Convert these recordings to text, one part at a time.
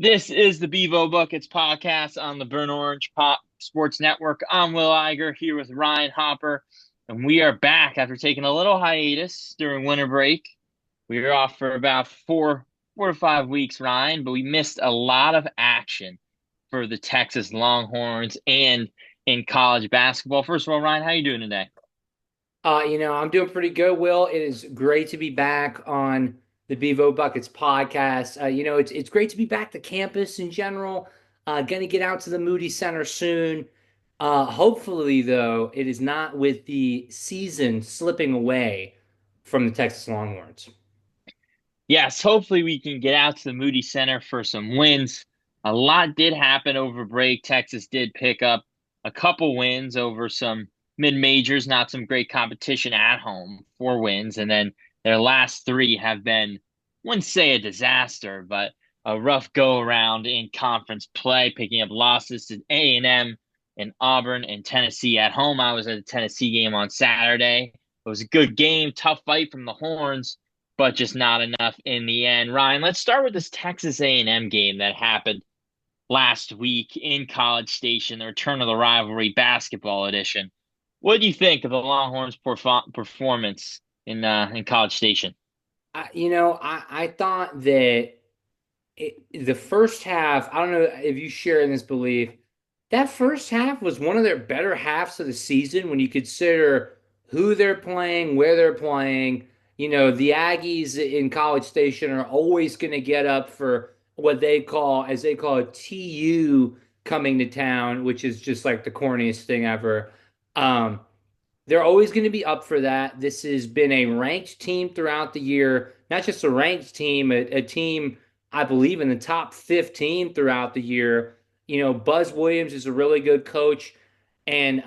This is the Bevo Buckets podcast on the Burn Orange Pop Sports Network. I'm Will Iger here with Ryan Hopper, and we are back after taking a little hiatus during winter break. We were off for about four to 5 weeks, Ryan, but we missed a lot of action for the Texas Longhorns and in college basketball. First of all, Ryan, how you doing today? I'm doing pretty good, Will. It is great to be back on the Bevo Buckets podcast. It's great to be back to campus in general. Gonna get out to the Moody Center soon. Hopefully, though, it is not with the season slipping away from the Texas Longhorns. Yes, hopefully we can get out to the Moody Center for some wins. A lot did happen over break. Texas did pick up a couple wins over some mid-majors, not some great competition at home, 4 wins, and then their last three have been, wouldn't say a disaster, but a rough go around in conference play, picking up losses to A&M and Auburn and Tennessee at home. I was at a Tennessee game on Saturday. It was a good game, tough fight from the Horns, but just not enough in the end. Ryan, let's start with this Texas A&M game that happened last week in College Station, the return of the rivalry basketball edition. What do you think of the Longhorns' performance in College Station? I thought that the first half, I don't know if you share in this belief, that first half was one of their better halves of the season when you consider who they're playing, where they're playing. The Aggies in College Station are always going to get up for what they call it, TU coming to town, which is just like the corniest thing ever. Um, they're always going to be up for that. This has been a ranked team throughout the year, not just a ranked team, a team, I believe, in the top 15 throughout the year. Buzz Williams is a really good coach. And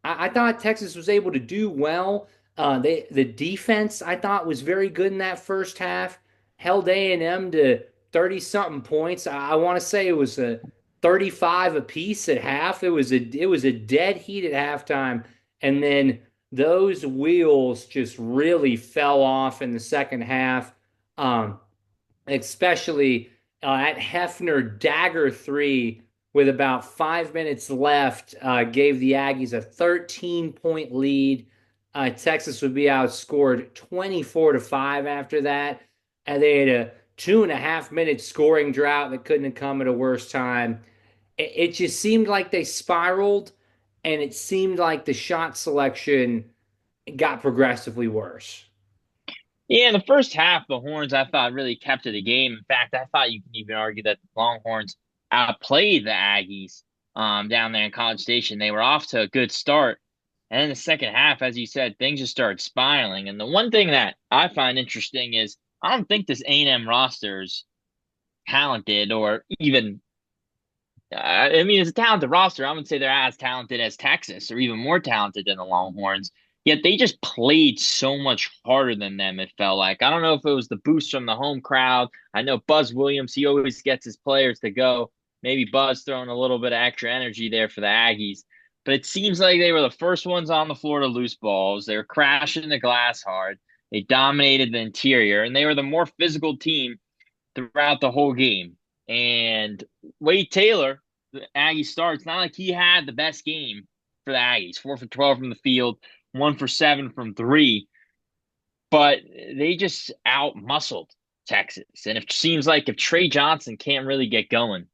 I thought Texas was able to do well. The defense, I thought, was very good in that first half, held A&M to 30 something points. I want to say it was a 35 apiece at half. It was a dead heat at halftime, and then those wheels just really fell off in the second half, um, especially at Hefner dagger three with about 5 minutes left, gave the Aggies a 13-point lead. Texas would be outscored 24-5 after that, and they had a 2.5 minute scoring drought that couldn't have come at a worse time. It just seemed like they spiraled, and it seemed like the shot selection got progressively worse. Yeah, in the first half, the Horns, I thought, really kept to the game. In fact, I thought you could even argue that the Longhorns outplayed the Aggies down there in College Station. They were off to a good start. And in the second half, as you said, things just started spiraling. And the one thing that I find interesting is I don't think this A&M roster is talented or even, I mean, it's a talented roster. I wouldn't say they're as talented as Texas or even more talented than the Longhorns. Yet they just played so much harder than them, it felt like. I don't know if it was the boost from the home crowd. I know Buzz Williams, he always gets his players to go. Maybe Buzz throwing a little bit of extra energy there for the Aggies. But it seems like they were the first ones on the floor to lose balls. They were crashing the glass hard. They dominated the interior, and they were the more physical team throughout the whole game. And Wade Taylor, the Aggie star, it's not like he had the best game for the Aggies. 4 for 12 from the field, 1 for 7 from three, but they just out muscled Texas. And it seems like if Trey Johnson can't really get going,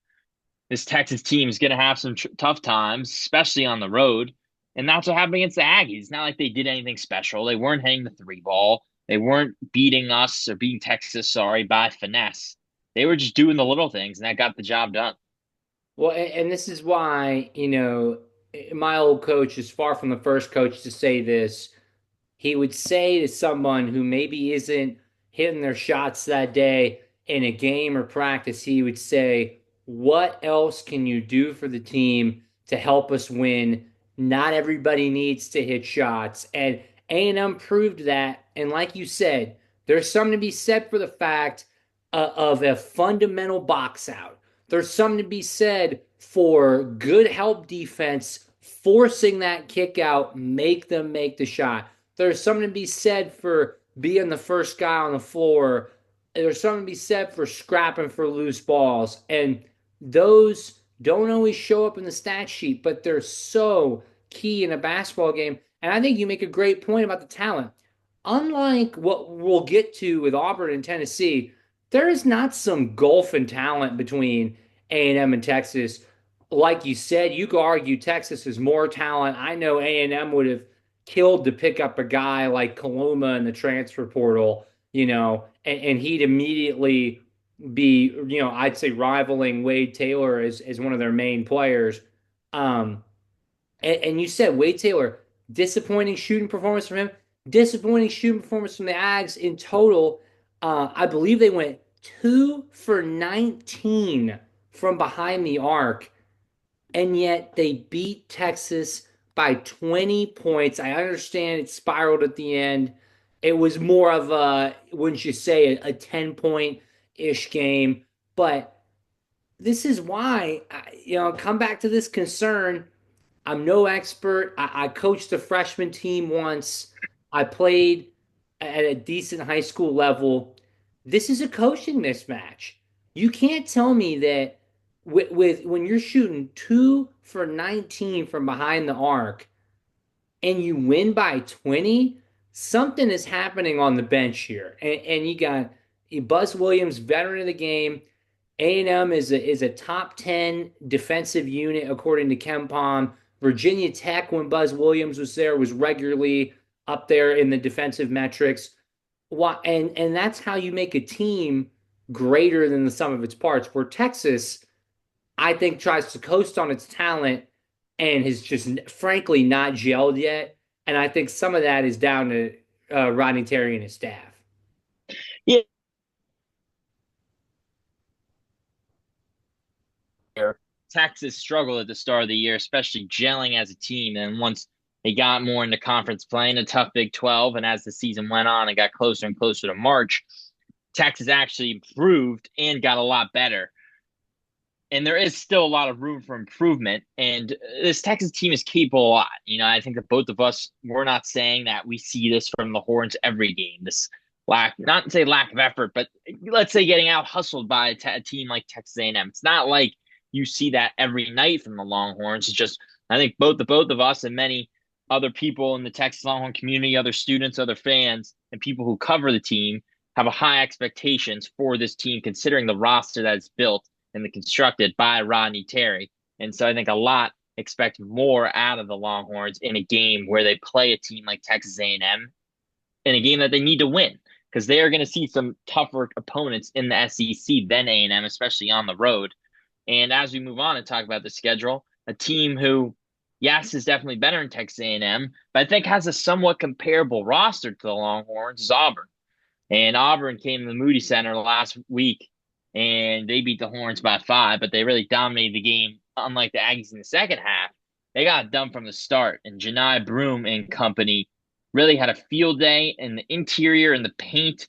this Texas team is going to have some tough times, especially on the road. And that's what happened against the Aggies. It's not like they did anything special. They weren't hitting the three ball. They weren't beating us or beating Texas, sorry, by finesse. They were just doing the little things, and that got the job done. Well, and this is why, my old coach is far from the first coach to say this. He would say to someone who maybe isn't hitting their shots that day in a game or practice, he would say, "What else can you do for the team to help us win? Not everybody needs to hit shots." And A&M proved that. And like you said, there's something to be said for the fact of a fundamental box out. There's something to be said for good help defense, forcing that kick out, make them make the shot. There's something to be said for being the first guy on the floor, there's something to be said for scrapping for loose balls. And those don't always show up in the stat sheet, but they're so key in a basketball game. And I think you make a great point about the talent. Unlike what we'll get to with Auburn and Tennessee, there is not some gulf in talent between A&M and Texas. Like you said, you could argue Texas is more talent. I know A&M would have killed to pick up a guy like Kaluma in the transfer portal, and he'd immediately be, I'd say rivaling Wade Taylor as one of their main players. Um, and you said Wade Taylor, disappointing shooting performance from him, disappointing shooting performance from the Ags in total. I believe they went 2 for 19 from behind the arc, and yet they beat Texas by 20 points. I understand it spiraled at the end. It was more of a, wouldn't you say, a 10-point ish game. But this is why, come back to this concern. I'm no expert. I coached a freshman team once. I played at a decent high school level. This is a coaching mismatch. You can't tell me that with when you're shooting 2 for 19 from behind the arc and you win by 20, something is happening on the bench here. And you got Buzz Williams, veteran of the game. A&M is a top 10 defensive unit according to KenPom. Virginia Tech, when Buzz Williams was there, was regularly up there in the defensive metrics. And that's how you make a team greater than the sum of its parts. Where Texas, I think, tries to coast on its talent and has just frankly not gelled yet. And I think some of that is down to Rodney Terry and his staff. Yeah, Texas struggled at the start of the year, especially gelling as a team. And once they got more into conference play in a tough Big 12, and as the season went on and got closer and closer to March, Texas actually improved and got a lot better. And there is still a lot of room for improvement. And this Texas team is capable a lot. I think that both of us, we're not saying that we see this from the Horns every game. This lack, not to say lack of effort, but let's say getting out hustled by a team like Texas A&M. It's not like you see that every night from the Longhorns. It's just, I think both of us and many other people in the Texas Longhorn community, other students, other fans, and people who cover the team have a high expectations for this team, considering the roster that is built and constructed by Rodney Terry. And so I think a lot expect more out of the Longhorns in a game where they play a team like Texas A&M in a game that they need to win, because they are going to see some tougher opponents in the SEC than A&M, especially on the road. And as we move on and talk about the schedule, a team who, yes, is definitely better than Texas A&M, but I think has a somewhat comparable roster to the Longhorns is Auburn. And Auburn came to the Moody Center last week, and they beat the Horns by 5, but they really dominated the game. Unlike the Aggies in the second half, they got done from the start, and Janai Broom and company really had a field day in the interior and the paint,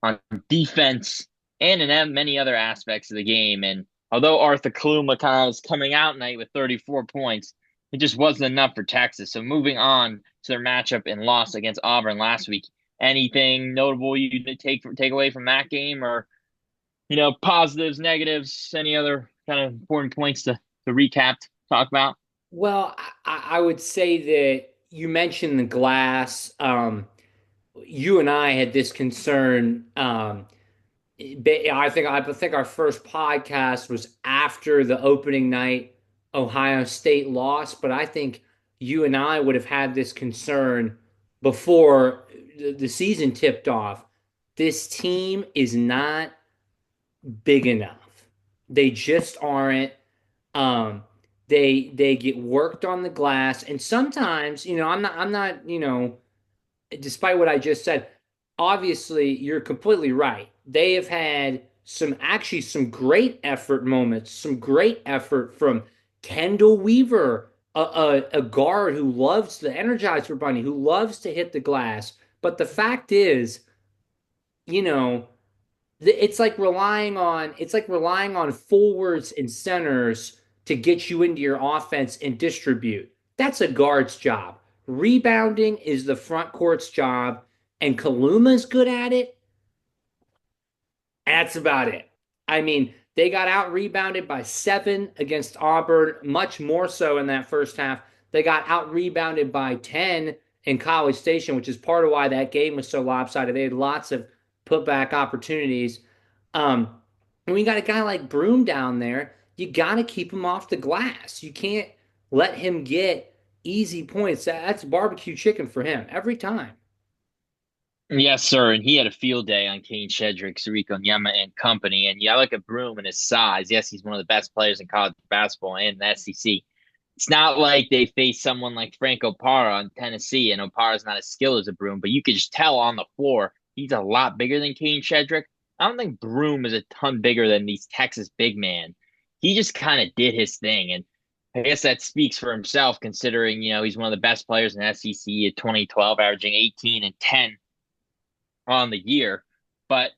on defense, and in many other aspects of the game. And although Arthur Kaluma kind of was coming out tonight with 34 points, it just wasn't enough for Texas. So moving on to their matchup and loss against Auburn last week, anything notable you take away from that game, or positives, negatives, any other kind of important points to recap, talk about? Well, I would say that you mentioned the glass. You and I had this concern. I think our first podcast was after the opening night Ohio State lost, but I think you and I would have had this concern before the season tipped off. This team is not big enough. They just aren't. Um, they get worked on the glass, and sometimes, I'm not, despite what I just said, obviously you're completely right. They have had some great effort moments, some great effort from Kendall Weaver, a guard who loves the Energizer Bunny, who loves to hit the glass. But the fact is, you know, it's like relying on forwards and centers to get you into your offense and distribute. That's a guard's job. Rebounding is the front court's job, and Kaluma's good at it. That's about it. I mean, they got out rebounded by 7 against Auburn, much more so in that first half. They got out rebounded by 10 in College Station, which is part of why that game was so lopsided. They had lots of putback opportunities. Um, and we got a guy like Broom down there. You got to keep him off the glass. You can't let him get easy points. That's barbecue chicken for him every time. Yes, sir. And he had a field day on Kane Shedrick, Sarico Nyema, and company. And yeah, I look at Broom and his size. Yes, he's one of the best players in college basketball and the SEC. It's not like they face someone like Frank Opara on Tennessee, and Opara's not as skilled as a Broom, but you could just tell on the floor he's a lot bigger than Kane Shedrick. I don't think Broom is a ton bigger than these Texas big man. He just kind of did his thing, and I guess that speaks for himself, considering he's one of the best players in the SEC at 2012, averaging 18 and 10 on the year. But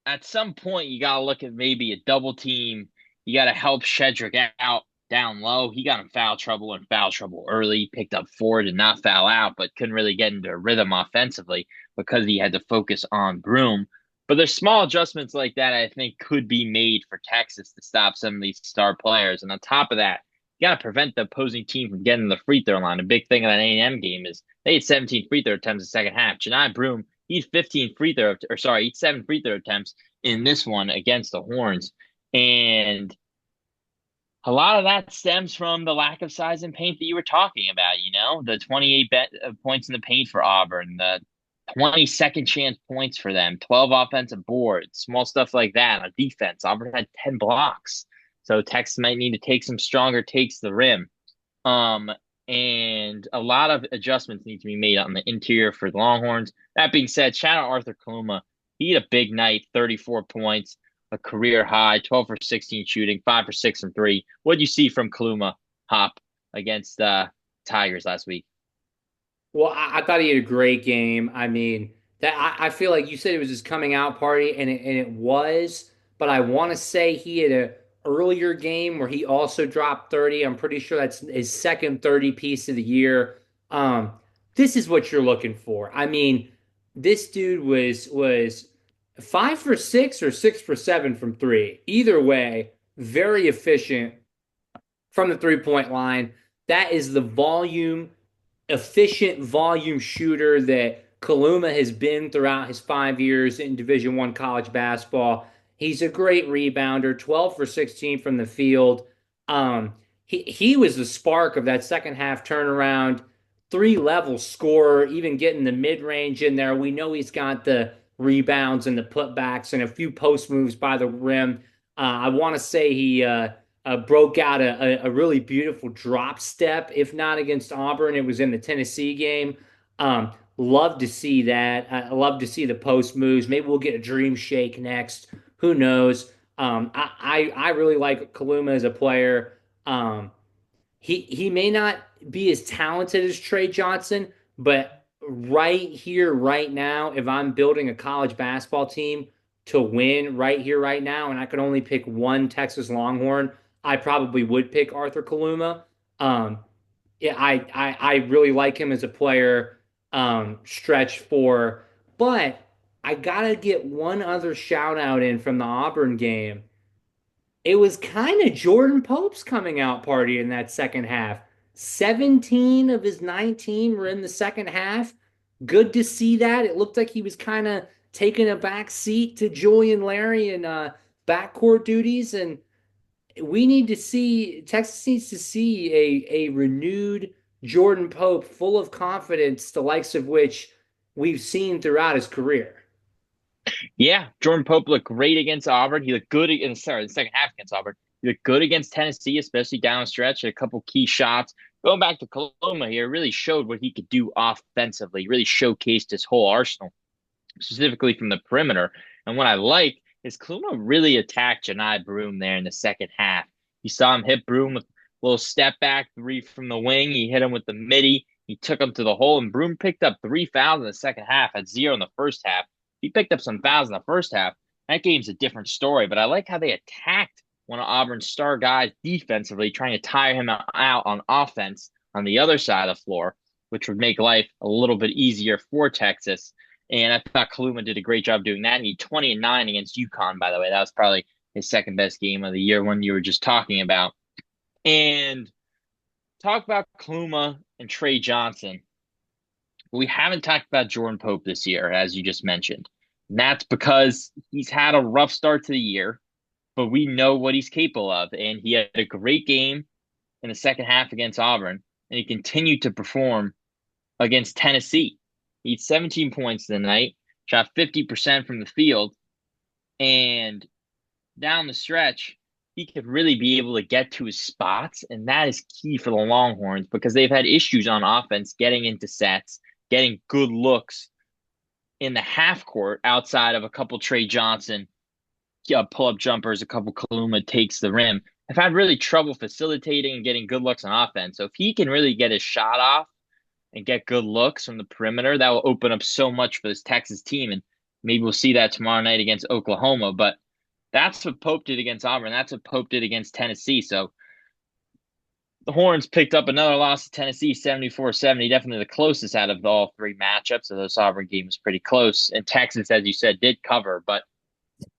at some point, you got to look at maybe a double team. You got to help Shedrick out down low. He got in foul trouble and foul trouble early, picked up 4, did not foul out, but couldn't really get into a rhythm offensively because he had to focus on Broom. But there's small adjustments like that I think could be made for Texas to stop some of these star players. And on top of that, you got to prevent the opposing team from getting the free throw line. A big thing of that A&M game is they had 17 free throw attempts in the second half. Janai Broom, he had 15 free throw, or sorry, he had 7 free throw attempts in this one against the Horns. And a lot of that stems from the lack of size and paint that you were talking about, the 28 points in the paint for Auburn, the 20 second chance points for them, 12 offensive boards, small stuff like that on defense. Auburn had 10 blocks. So Texas might need to take some stronger takes to the rim. Um, and a lot of adjustments need to be made on the interior for the Longhorns. That being said, shout out Arthur Kaluma. He had a big night, 34 points, a career high, 12 for 16 shooting, 5 for 6 from three. What did you see from Kaluma Hop against Tigers last week? Well, I thought he had a great game. I mean, that I feel like you said it was his coming out party, and it was. But I want to say he had a earlier game where he also dropped 30. I'm pretty sure that's his second 30 piece of the year. Um, this is what you're looking for. I mean, this dude was 5 for 6 or 6 for 7 from three. Either way, very efficient from the 3 point line. That is the efficient volume shooter that Kaluma has been throughout his 5 years in Division One college basketball. He's a great rebounder, 12 for 16 from the field. He was the spark of that second half turnaround, 3 level scorer, even getting the mid range in there. We know he's got the rebounds and the putbacks and a few post moves by the rim. I want to say he broke out a really beautiful drop step. If not against Auburn, it was in the Tennessee game. Love to see that. I love to see the post moves. Maybe we'll get a dream shake next. Who knows? I really like Kaluma as a player. He may not be as talented as Trey Johnson, but right here, right now, if I'm building a college basketball team to win right here, right now, and I could only pick one Texas Longhorn, I probably would pick Arthur Kaluma. Um, yeah, I really like him as a player. Stretch four, but I gotta get one other shout out in from the Auburn game. It was kind of Jordan Pope's coming out party in that second half. 17 of his 19 were in the second half. Good to see that. It looked like he was kind of taking a back seat to Julian Larry and backcourt duties. And we need to see, Texas needs to see a renewed Jordan Pope full of confidence, the likes of which we've seen throughout his career. Yeah, Jordan Pope looked great against Auburn. He looked good in the second half against Auburn. He looked good against Tennessee, especially down stretch. Had a couple key shots. Going back to Coloma here, really showed what he could do offensively. Really showcased his whole arsenal, specifically from the perimeter. And what I like is Kluma really attacked Janai Broom there in the second half. You saw him hit Broom with a little step back three from the wing. He hit him with the midi. He took him to the hole, and Broom picked up 3 fouls in the second half, had 0 in the first half. He picked up some fouls in the first half. That game's a different story, but I like how they attacked one of Auburn's star guys defensively, trying to tire him out on offense on the other side of the floor, which would make life a little bit easier for Texas. And I thought Kaluma did a great job doing that. And he 20-9 against UConn, by the way. That was probably his second best game of the year, one you were just talking about. And talk about Kaluma and Trey Johnson. We haven't talked about Jordan Pope this year, as you just mentioned. And that's because he's had a rough start to the year, but we know what he's capable of. And he had a great game in the second half against Auburn, and he continued to perform against Tennessee. He had 17 points tonight, shot 50% from the field, and down the stretch, he could really be able to get to his spots, and that is key for the Longhorns because they've had issues on offense getting into sets, getting good looks in the half court outside of a couple Trey Johnson pull-up jumpers, a couple Kaluma takes the rim. I've had really trouble facilitating and getting good looks on offense. So if he can really get his shot off and get good looks from the perimeter, that will open up so much for this Texas team. And maybe we'll see that tomorrow night against Oklahoma. But that's what Pope did against Auburn. That's what Pope did against Tennessee. So the Horns picked up another loss to Tennessee, 74-70, definitely the closest out of all three matchups. So those Auburn games pretty close. And Texas, as you said, did cover. But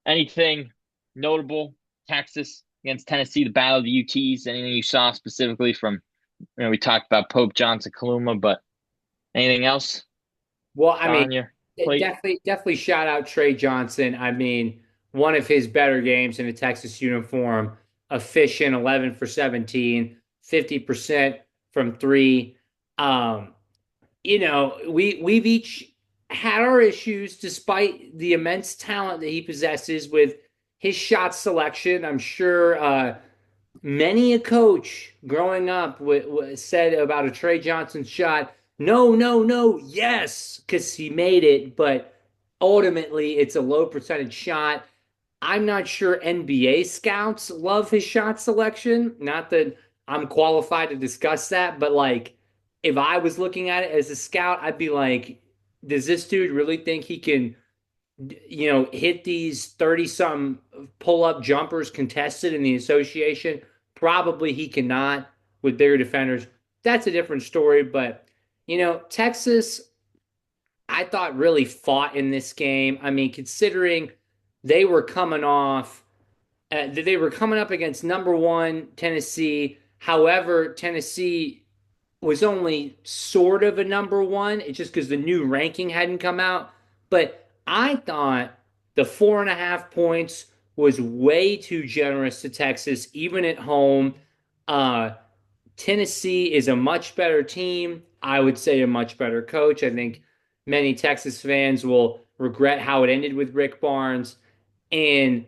anything notable, Texas against Tennessee, the battle of the UTs, anything you saw specifically from, we talked about Pope, Johnson, Kaluma, but anything else Well, I mean, on your plate? definitely shout out Trey Johnson. I mean, one of his better games in a Texas uniform, efficient, 11 for 17, 50% from three. Um, we've each had our issues despite the immense talent that he possesses with his shot selection. I'm sure many a coach growing up said about a Trey Johnson shot, no, no, no, yes, because he made it, but ultimately it's a low percentage shot. I'm not sure NBA scouts love his shot selection. Not that I'm qualified to discuss that, but like if I was looking at it as a scout, I'd be like, does this dude really think he can, hit these 30 some pull up jumpers contested in the association? Probably he cannot with bigger defenders. That's a different story. But, Texas, I thought really fought in this game. I mean, considering they were coming off, they were coming up against number one Tennessee. However, Tennessee was only sort of a number one. It's just because the new ranking hadn't come out. But I thought the 4.5 points was way too generous to Texas, even at home. Uh, Tennessee is a much better team. I would say a much better coach. I think many Texas fans will regret how it ended with Rick Barnes. And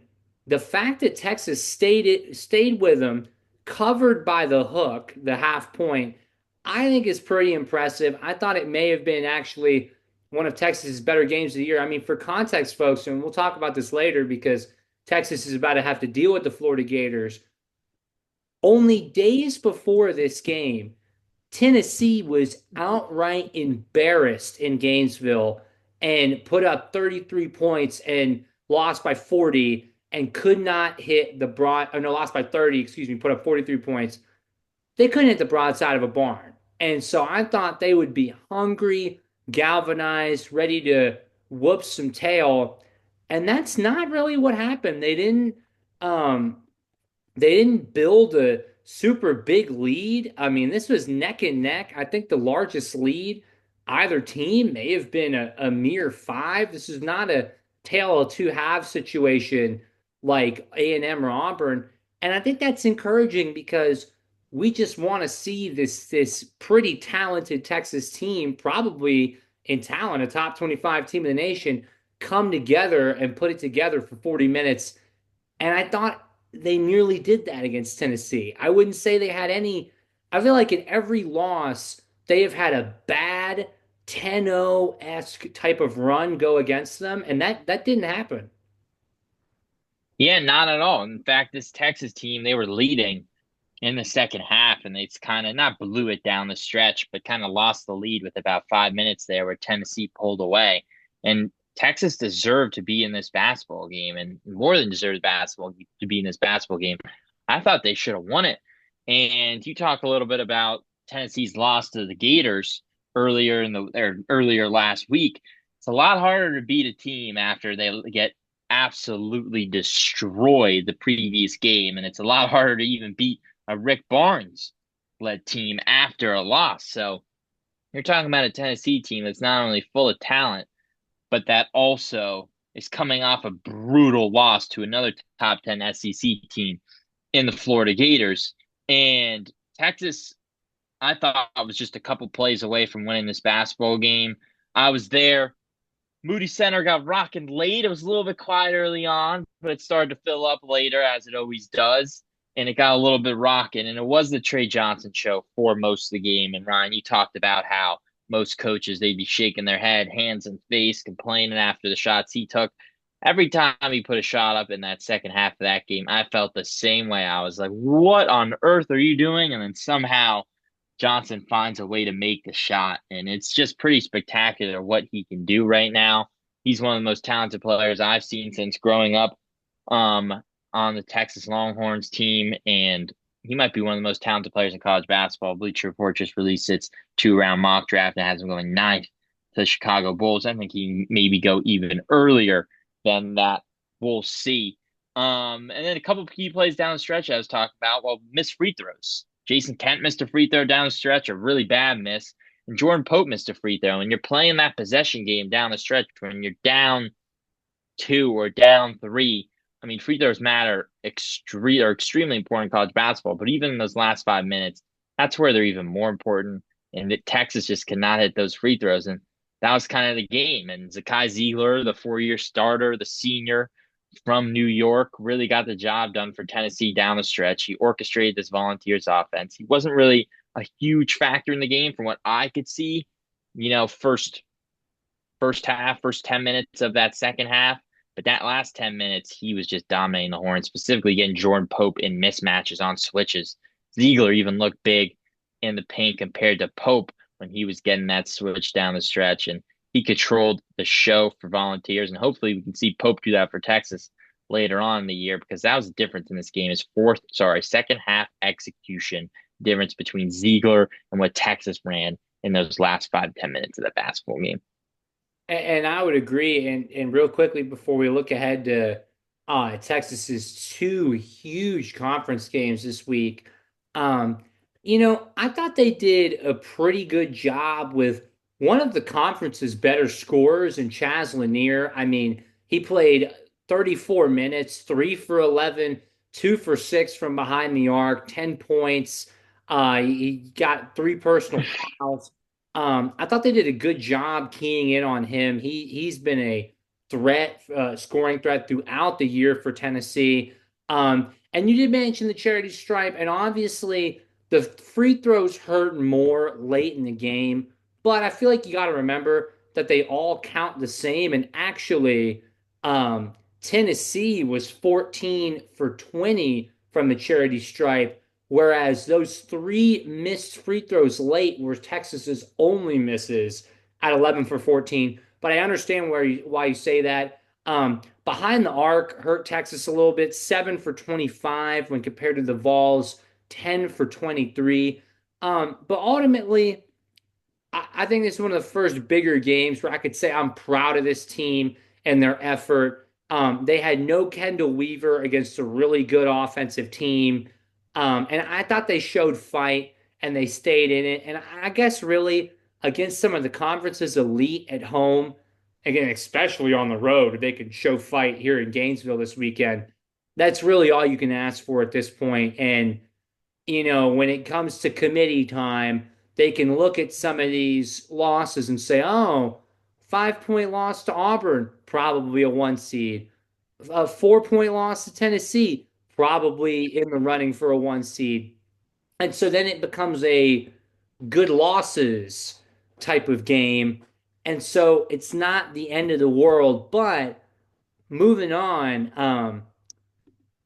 the fact that Texas stayed with them, covered by the hook, the half point, I think is pretty impressive. I thought it may have been actually one of Texas's better games of the year. I mean, for context, folks, and we'll talk about this later because Texas is about to have to deal with the Florida Gators. Only days before this game, Tennessee was outright embarrassed in Gainesville and put up 33 points and lost by 40 and could not hit the broad, or no, lost by 30, excuse me, put up 43 points. They couldn't hit the broadside of a barn. And so I thought they would be hungry, galvanized, ready to whoop some tail. And that's not really what happened. Um, they didn't build a super big lead. I mean, this was neck and neck. I think the largest lead either team may have been a mere five. This is not a tale of two halves situation like A&M or Auburn. And I think that's encouraging because we just want to see this pretty talented Texas team, probably in talent, a top 25 team in the nation, come together and put it together for 40 minutes. And I thought they nearly did that against Tennessee. I wouldn't say they had any. I feel like in every loss, they have had a bad 10-0-esque type of run go against them, and that didn't happen. Yeah, not at all. In fact, this Texas team, they were leading in the second half, and it's kind of not blew it down the stretch, but kind of lost the lead with about 5 minutes there where Tennessee pulled away. And Texas deserved to be in this basketball game and more than deserved basketball to be in this basketball game. I thought they should have won it. And you talk a little bit about Tennessee's loss to the Gators earlier last week. It's a lot harder to beat a team after they get absolutely destroyed the previous game, and it's a lot harder to even beat a Rick Barnes led team after a loss. So you're talking about a Tennessee team that's not only full of talent, but that also is coming off a brutal loss to another top 10 SEC team in the Florida Gators. And Texas, I thought, was just a couple plays away from winning this basketball game. I was there. Moody Center got rocking late. It was a little bit quiet early on, but it started to fill up later, as it always does. And it got a little bit rocking. And it was the Trey Johnson show for most of the game. And Ryan, you talked about how most coaches, they'd be shaking their head, hands and face, complaining after the shots he took. Every time he put a shot up in that second half of that game, I felt the same way. I was like, what on earth are you doing? And then somehow Johnson finds a way to make the shot. And it's just pretty spectacular what he can do right now. He's one of the most talented players I've seen since growing up um, on the Texas Longhorns team. And he might be one of the most talented players in college basketball. Bleacher Report just released its 2-round mock draft and has him going ninth to the Chicago Bulls. I think he maybe go even earlier than that. We'll see. And then a couple of key plays down the stretch I was talking about. Well, missed free throws. Jason Kent missed a free throw down the stretch, a really bad miss. And Jordan Pope missed a free throw. And you're playing that possession game down the stretch when you're down two or down three. I mean, free throws matter extremely important in college basketball, but even in those last 5 minutes, that's where they're even more important. And that Texas just cannot hit those free throws. And that was kind of the game. And Zakai Ziegler, the 4-year starter, the senior from New York, really got the job done for Tennessee down the stretch. He orchestrated this Volunteers offense. He wasn't really a huge factor in the game from what I could see, first half, first 10 minutes of that second half. But that last 10 minutes, he was just dominating the Horns, specifically getting Jordan Pope in mismatches on switches. Ziegler even looked big in the paint compared to Pope when he was getting that switch down the stretch. And he controlled the show for Volunteers. And hopefully we can see Pope do that for Texas later on in the year, because that was the difference in this game is second half execution difference between Ziegler and what Texas ran in those last 5-10 minutes of that basketball game. And I would agree. And real quickly before we look ahead to Texas's two huge conference games this week, um, I thought they did a pretty good job with one of the conference's better scorers in Chaz Lanier. I mean, he played 34 minutes, 3 for 11, 2 for 6 from behind the arc, 10 points. He got 3 personal fouls. I thought they did a good job keying in on him. He's been a threat, scoring threat throughout the year for Tennessee. And you did mention the charity stripe, and obviously the free throws hurt more late in the game. But I feel like you got to remember that they all count the same. And actually, Tennessee was 14 for 20 from the charity stripe, whereas those 3 missed free throws late were Texas's only misses at 11 for 14. But I understand why you say that. Behind the arc hurt Texas a little bit, 7 for 25 when compared to the Vols, 10 for 23. But ultimately, I think this is one of the first bigger games where I could say I'm proud of this team and their effort. They had no Kendall Weaver against a really good offensive team. And I thought they showed fight and they stayed in it. And I guess really against some of the conference's elite at home, again, especially on the road, they could show fight here in Gainesville this weekend. That's really all you can ask for at this point. And, when it comes to committee time, they can look at some of these losses and say, oh, 5-point loss to Auburn, probably a 1 seed. A 4-point loss to Tennessee, probably in the running for a 1 seed. And so then it becomes a good losses type of game. And so it's not the end of the world. But moving on,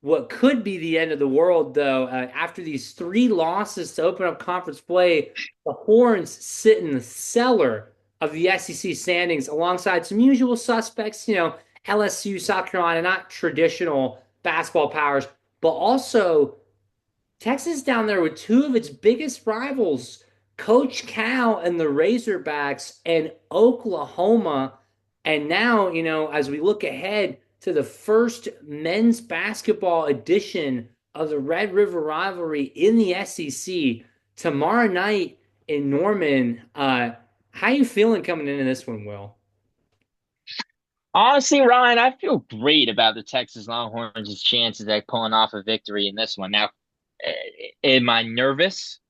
what could be the end of the world, though, after these 3 losses to open up conference play, the Horns sit in the cellar of the SEC standings alongside some usual suspects, LSU, South Carolina, not traditional basketball powers, but also Texas down there with 2 of its biggest rivals, Coach Cal and the Razorbacks, and Oklahoma. And now, as we look ahead to the first men's basketball edition of the Red River rivalry in the SEC tomorrow night in Norman, how you feeling coming into this one, Will? Honestly, Ryan, I feel great about the Texas Longhorns' chances at pulling off a victory in this one. Now, am I nervous?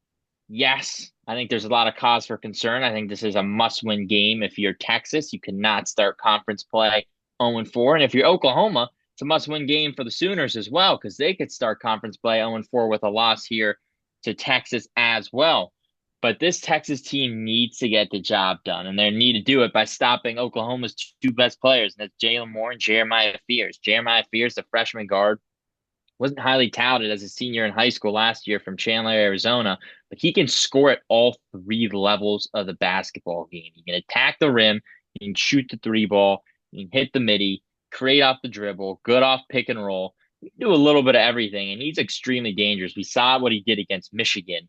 Yes. I think there's a lot of cause for concern. I think this is a must-win game. If you're Texas, you cannot start conference play 0-4. And if you're Oklahoma, it's a must-win game for the Sooners as well, because they could start conference play 0-4 with a loss here to Texas as well. But this Texas team needs to get the job done, and they need to do it by stopping Oklahoma's two best players, and that's Jalen Moore and Jeremiah Fears. Jeremiah Fears, the freshman guard, wasn't highly touted as a senior in high school last year from Chandler, Arizona, but he can score at all three levels of the basketball game. He can attack the rim, he can shoot the three ball, he can hit the midi, create off the dribble, good off pick and roll. He can do a little bit of everything, and he's extremely dangerous. We saw what he did against Michigan,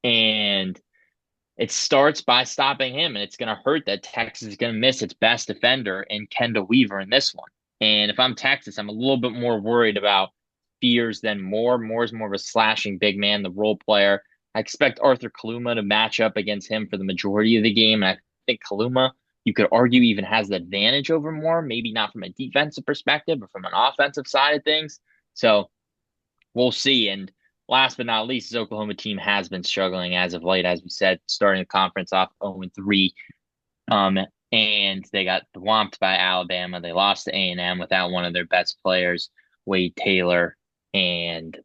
and it starts by stopping him, and it's going to hurt that Texas is going to miss its best defender in Kendall Weaver in this one. And if I'm Texas, I'm a little bit more worried about Fears than Moore. Moore's more of a slashing big man, the role player. I expect Arthur Kaluma to match up against him for the majority of the game. And I think Kaluma, you could argue, even has the advantage over Moore, maybe not from a defensive perspective, but from an offensive side of things. So we'll see. And last but not least, this Oklahoma team has been struggling as of late, as we said, starting the conference off 0-3. Um, and they got whomped by Alabama. They lost to A&M without one of their best players, Wade Taylor, and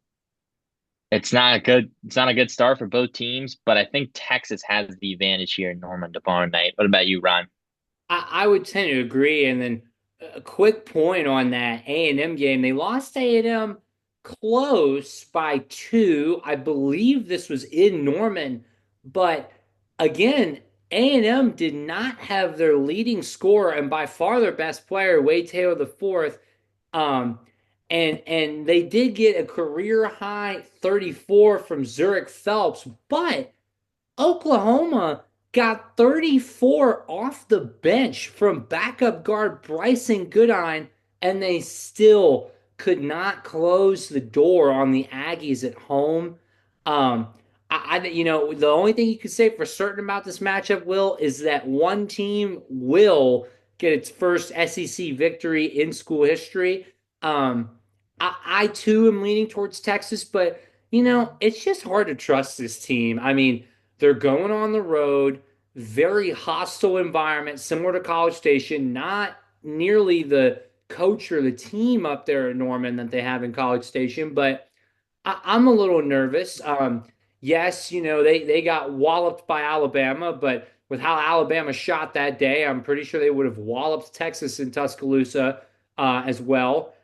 it's not a good start for both teams. But I think Texas has the advantage here in Norman tomorrow night. What about you, Ron? I would tend to agree. And then a quick point on that A&M game. They lost A&M close by two. I believe this was in Norman, but again, A&M did not have their leading scorer and by far their best player, Wade Taylor the fourth. Um, and they did get a career high 34 from Zurich Phelps, but Oklahoma got 34 off the bench from backup guard Bryson Goodine, and they still could not close the door on the Aggies at home. Um, the only thing you can say for certain about this matchup, Will, is that one team will get its first SEC victory in school history. Um, I too am leaning towards Texas, but it's just hard to trust this team. I mean, they're going on the road, very hostile environment, similar to College Station, not nearly the coach or the team up there at Norman that they have in College Station, but I'm a little nervous. Yes, they got walloped by Alabama, but with how Alabama shot that day, I'm pretty sure they would have walloped Texas in Tuscaloosa as well.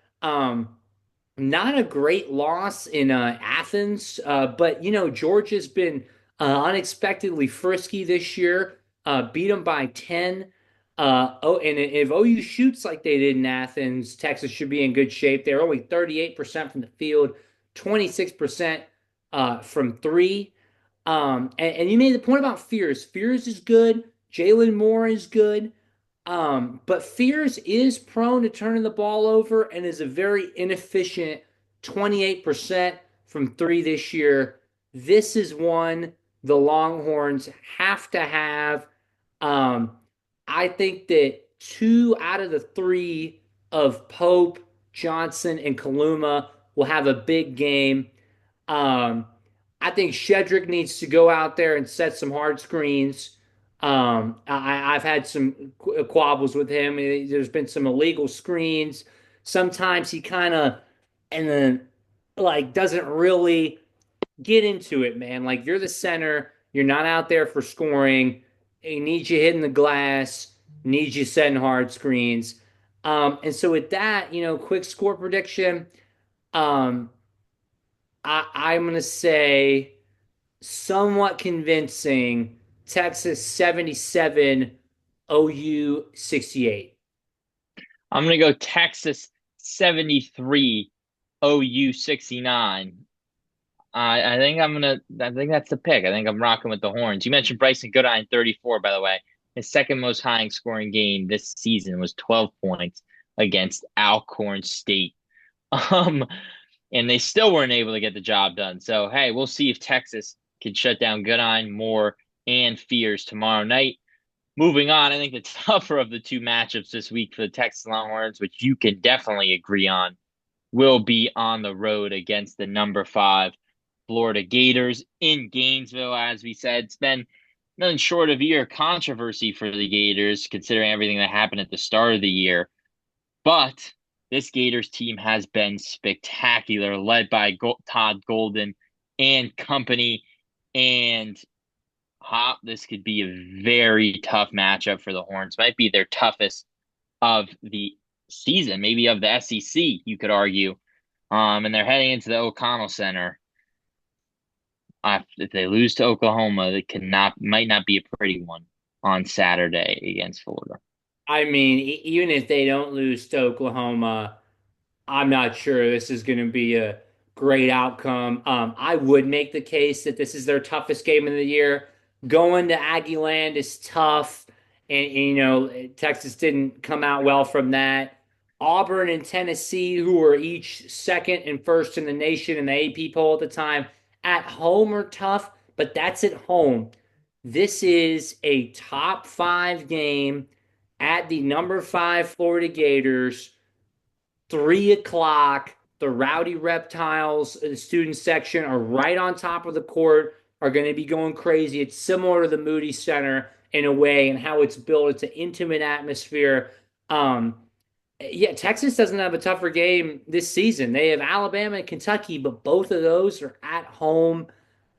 Not a great loss in Athens, but Georgia's been unexpectedly frisky this year. Beat them by 10. And if OU shoots like they did in Athens, Texas should be in good shape. They're only 38% from the field, 26% from three. And you made the point about Fears. Fears is good. Jalen Moore is good. But Fears is prone to turning the ball over and is a very inefficient 28% from three this year. This is one the Longhorns have to have. Um, I think that two out of the three of Pope, Johnson, and Kaluma will have a big game. Um, I think Shedrick needs to go out there and set some hard screens. I've had some quabbles with him. There's been some illegal screens. Sometimes he kind of and then like doesn't really get into it, man. Like you're the center, you're not out there for scoring. He needs you hitting the glass, needs you setting hard screens. And so with that, quick score prediction. Um, I'm gonna say somewhat convincing Texas 77, OU 68. I'm gonna go Texas 73, OU 69. I think that's the pick. I think I'm rocking with the horns. You mentioned Bryson Goodine 34, by the way. His second most high scoring game this season was 12 points against Alcorn State. Um, and they still weren't able to get the job done. So, hey, we'll see if Texas can shut down Goodine, Moore, and Fears tomorrow night. Moving on, I think the tougher of the two matchups this week for the Texas Longhorns, which you can definitely agree on, will be on the road against the number 5 Florida Gators in Gainesville. As we said, it's been nothing short of year controversy for the Gators, considering everything that happened at the start of the year. But this Gators team has been spectacular, led by Todd Golden and company. And Hop, this could be a very tough matchup for the Horns. Might be their toughest of the season, maybe of the SEC, you could argue. And they're heading into the O'Connell Center. If they lose to Oklahoma, it might not be a pretty one on Saturday against Florida. I mean, even if they don't lose to Oklahoma, I'm not sure this is going to be a great outcome. I would make the case that this is their toughest game of the year. Going to Aggie Land is tough, and Texas didn't come out well from that. Auburn and Tennessee, who were each second and first in the nation in the AP poll at the time, at home are tough, but that's at home. This is a top 5 game at the number 5 Florida Gators. 3 o'clock. The Rowdy Reptiles, the student section, are right on top of the court, are going to be going crazy. It's similar to the Moody Center in a way and how it's built. It's an intimate atmosphere. Um, yeah, Texas doesn't have a tougher game this season. They have Alabama and Kentucky, but both of those are at home.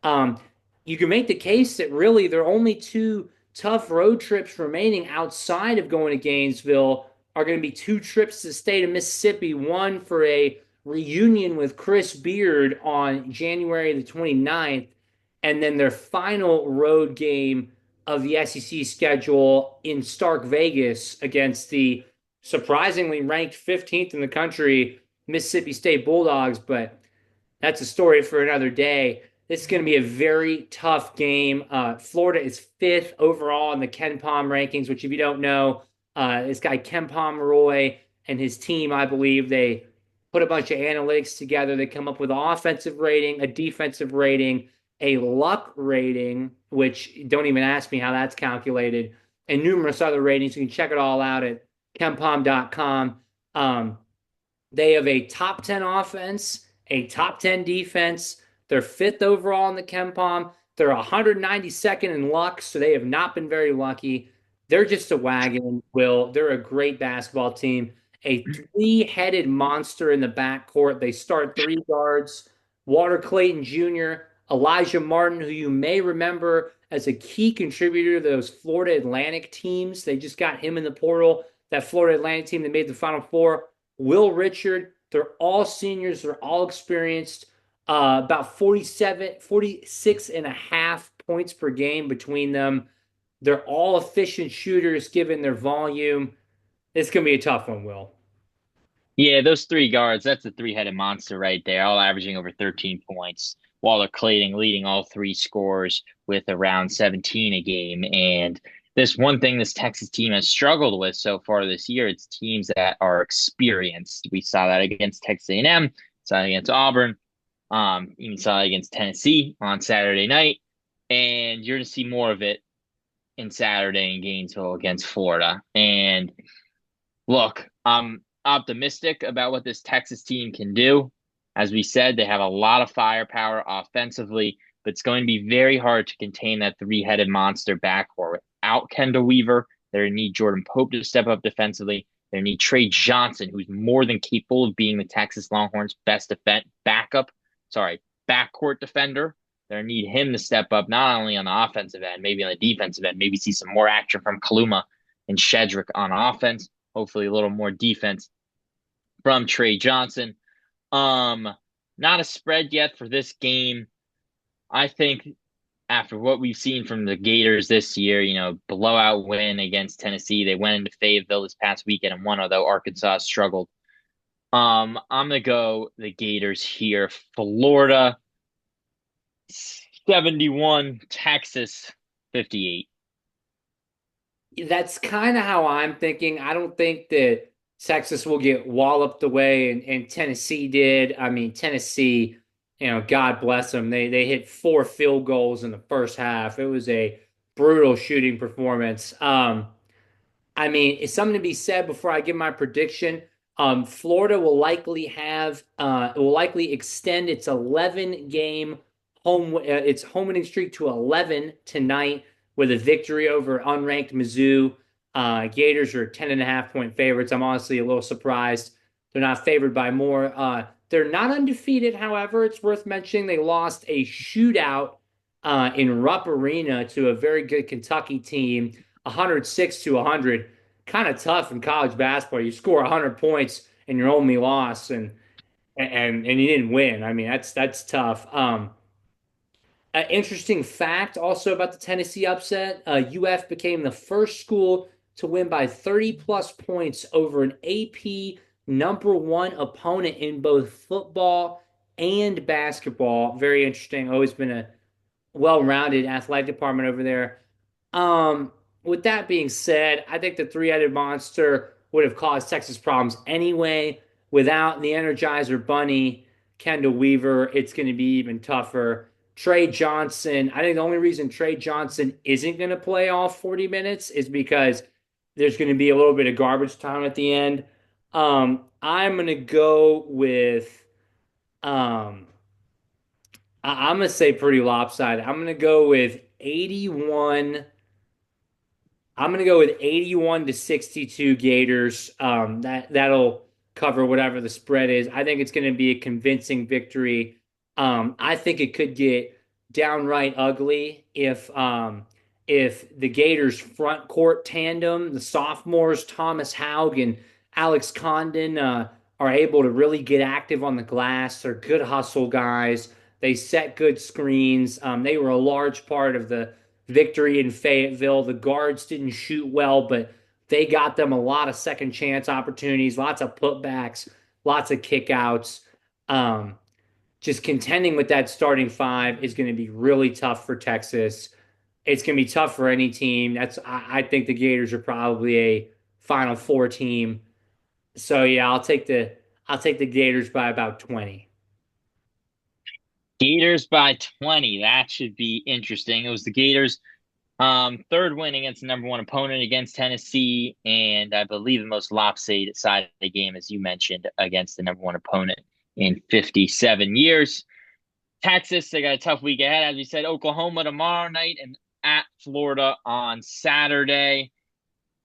Um, you can make the case that really there are only 2 tough road trips remaining outside of going to Gainesville are going to be 2 trips to the state of Mississippi, one for a reunion with Chris Beard on January the 29th, and then their final road game of the SEC schedule in Stark Vegas against the surprisingly ranked 15th in the country Mississippi State Bulldogs, but that's a story for another day. This is going to be a very tough game. Florida is 5th overall in the Ken Palm rankings, which, if you don't know, this guy Ken Pomeroy and his team, I believe, they put a bunch of analytics together. They come up with an offensive rating, a defensive rating, a luck rating, which don't even ask me how that's calculated, and numerous other ratings. You can check it all out at kenpom.com. They have a top 10 offense, a top 10 defense. They're 5th overall in the KenPom. They're 192nd in luck, so they have not been very lucky. They're just a wagon, Will. They're a great basketball team. A three-headed monster in the backcourt. They start 3 guards. Walter Clayton Jr., Elijah Martin, who you may remember as a key contributor to those Florida Atlantic teams. They just got him in the portal. That Florida Atlantic team that made the Final Four. Will Richard, they're all seniors, they're all experienced. About 46 and a half points per game between them. They're all efficient shooters given their volume. It's going to be a tough one, Will. Yeah, those 3 guards, that's a three-headed monster right there, all averaging over 13 points. Waller Clayton leading all 3 scores with around 17 a game. And this one thing this Texas team has struggled with so far this year, it's teams that are experienced. We saw that against Texas A&M, saw that against Auburn, even saw it against Tennessee on Saturday night. And you're going to see more of it in Saturday in Gainesville against Florida. And look, I'm optimistic about what this Texas team can do. As we said, they have a lot of firepower offensively, but it's going to be very hard to contain that three-headed monster backcourt. Without Kendall Weaver, they need Jordan Pope to step up defensively. They need Trey Johnson, who's more than capable of being the Texas Longhorns' best backcourt defender. They need him to step up not only on the offensive end, maybe on the defensive end, maybe see some more action from Kaluma and Shedrick on offense. Hopefully, a little more defense from Trey Johnson. Not a spread yet for this game. I think after what we've seen from the Gators this year, blowout win against Tennessee. They went into Fayetteville this past weekend and won, although Arkansas struggled. I'm gonna go the Gators here. Florida 71, Texas 58. That's kind of how I'm thinking. I don't think that Texas will get walloped the way and Tennessee did. I mean, Tennessee, God bless them. They hit 4 field goals in the first half. It was a brutal shooting performance. I mean, it's something to be said before I give my prediction. Florida will likely extend its 11 game its home winning streak to 11 tonight with a victory over unranked Mizzou. Gators are 10.5 point favorites. I'm honestly a little surprised they're not favored by more. They're not undefeated, however. It's worth mentioning they lost a shootout in Rupp Arena to a very good Kentucky team, 106-100. Kind of tough in college basketball. You score 100 points and your only loss, and you didn't win. I mean, that's tough. An interesting fact also about the Tennessee upset: UF became the first school to win by 30 plus points over an AP #1 opponent in both football and basketball. Very interesting. Always been a well-rounded athletic department over there. Um, with that being said, I think the three-headed monster would have caused Texas problems anyway. Without the Energizer Bunny, Kendall Weaver, it's going to be even tougher. Trey Johnson, I think the only reason Trey Johnson isn't going to play all 40 minutes is because there's going to be a little bit of garbage time at the end. I'm going to go with um, I'm gonna say pretty lopsided. I'm gonna go with 81. I'm gonna go with 81-62 Gators. That'll cover whatever the spread is. I think it's gonna be a convincing victory. I think it could get downright ugly if the Gators front court tandem, the sophomores Thomas Haug and Alex Condon, are able to really get active on the glass. They're good hustle guys. They set good screens. They were a large part of the victory in Fayetteville. The guards didn't shoot well, but they got them a lot of second chance opportunities, lots of putbacks, lots of kickouts. Um, just contending with that starting five is going to be really tough for Texas. It's going to be tough for any team. I think the Gators are probably a Final Four team. So yeah, I'll take the Gators by about 20. Gators by 20. That should be interesting. It was the Gators' third win against the #1 opponent against Tennessee, and I believe the most lopsided side of the game, as you mentioned, against the #1 opponent in 57 years. Texas, they got a tough week ahead. As we said, Oklahoma tomorrow night and at Florida on Saturday.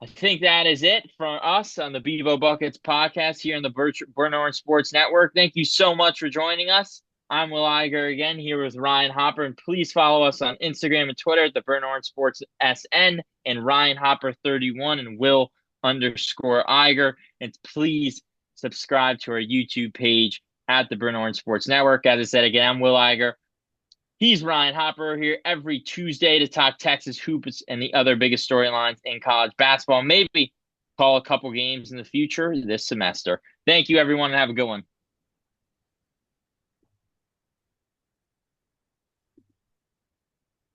I think that is it for us on the Bevo Buckets podcast here on the Burn Orange Sports Network. Thank you so much for joining us. I'm Will Iger again here with Ryan Hopper, and please follow us on Instagram and Twitter at the Burn Orange Sports SN and Ryan Hopper 31 and Will_Iger. And please subscribe to our YouTube page at the Burn Orange Sports Network. As I said again, I'm Will Iger. He's Ryan Hopper here every Tuesday to talk Texas hoops and the other biggest storylines in college basketball. Maybe call a couple games in the future this semester. Thank you, everyone, and have a good one.